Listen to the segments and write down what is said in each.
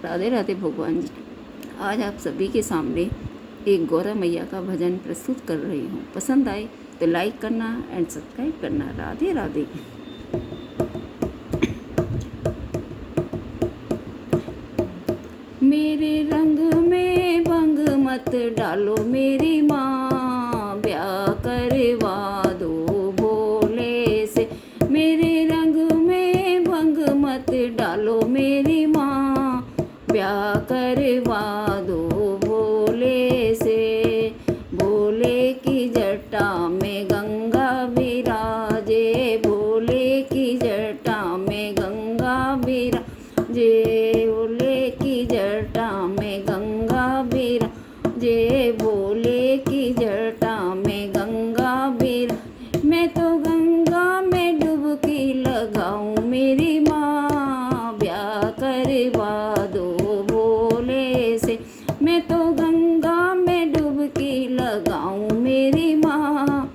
राधे राधे भगवान जी। आज आप सभी के सामने एक गौरा मैया का भजन प्रस्तुत कर रही हूँ। पसंद आए तो लाइक करना एंड सब्सक्राइब करना। राधे राधे। मेरे रंग में भंग मत डालो मेरी माँ, ब्याह करवा दो भोले से। मेरे रंग में भंग मत डालो मेरी माँ, ब्याह करवा दो भोले से। भोले की जटा में गंगा विराजे, भोले की जटा में गंगा विराजे, भोले की जटा में गंगा विराजे, भोले की जटा में गंगा विराजे। मैं तो गंगा में डुबकी लगाऊं मेरी माँ, ब्याह करवा दो भोले से। मैं तो गंगा में डुबकी लगाऊं मेरी माँ,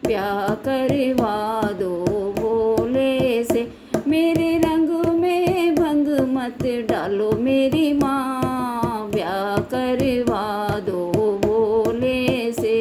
ब्याह करवा दो भोले से। मेरे रंग में भंग मत डालो मेरी माँ, ब्याह करवा दो भोले से।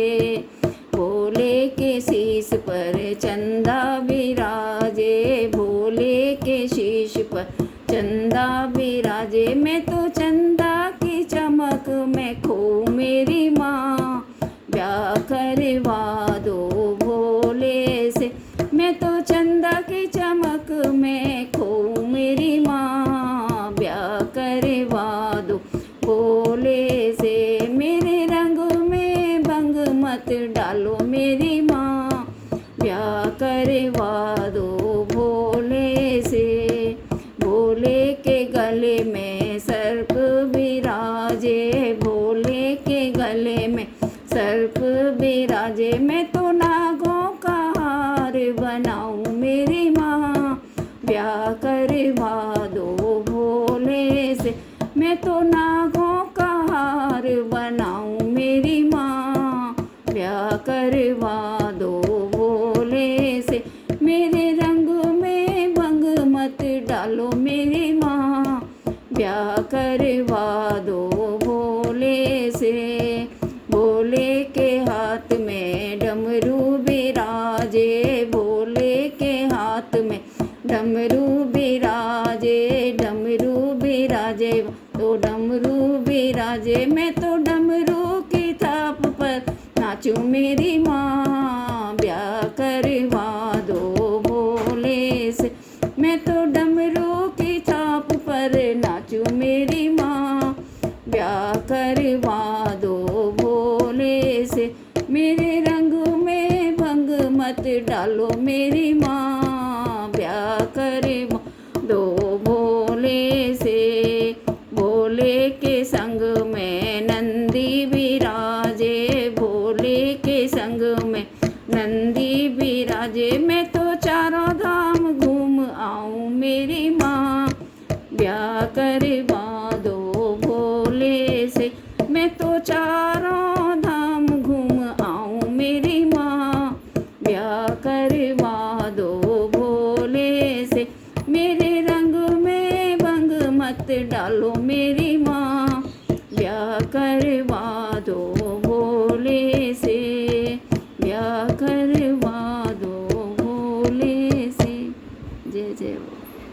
भोले के शीश पर चंदा विराजे, भोले के शीश पर चंदा विराजे। मैं तो चंदा की चमक में खो मेरी माँ, ब्याह करवा दो भोले से। मैं तो चंदा की चमक में खो मेरी माँ, ब्याह करवा दो भोले से। मेरे रंग में भंग मत डालो मेरी माँ, ब्याह करवा दो भोले से। भोले के गले में सर्प विराजे, भोले के गले में सर्प विराजे। मैं तो नागों का हार बनाऊं मेरी माँ, ब्याह करवा दो भोले से। मैं तो नागों का हार बनाऊं मेरी माँ, ब्याह करवा दो भोले से। मेरे रंग में भंग मत डालो मेरी माँ, ब्याह करवा दो भोले से। भोले के हाथ में डमरू विराजे, भोले के हाथ में डमरू विराजे, डमरू विराजे तो डमरू विराजे। मैं तो डमरू की थाप पर नाचूं मेरी माँ, ब्याह करवा दो भोले से। मैं तो डमरू की थाप पर नाचूं मेरी माँ, ब्याह करवा दो भोले से। मेरे रंग में भंग मत डालो मेरी माँ, ब्याह करवा दो भोले से। भोले के संग में नंदी विराजे, भोले के संग में नंदी विराजे। मैं तो चारों धाम घूम आऊं मेरी माँ, ब्याह करवा दो भोले से। मैं तो चारों धाम घूम आऊं मेरी माँ, ब्याह करवा दो भोले से। मेरे रंग में भंग मत डालो मेरी माँ, ब्याह करवा दो भोले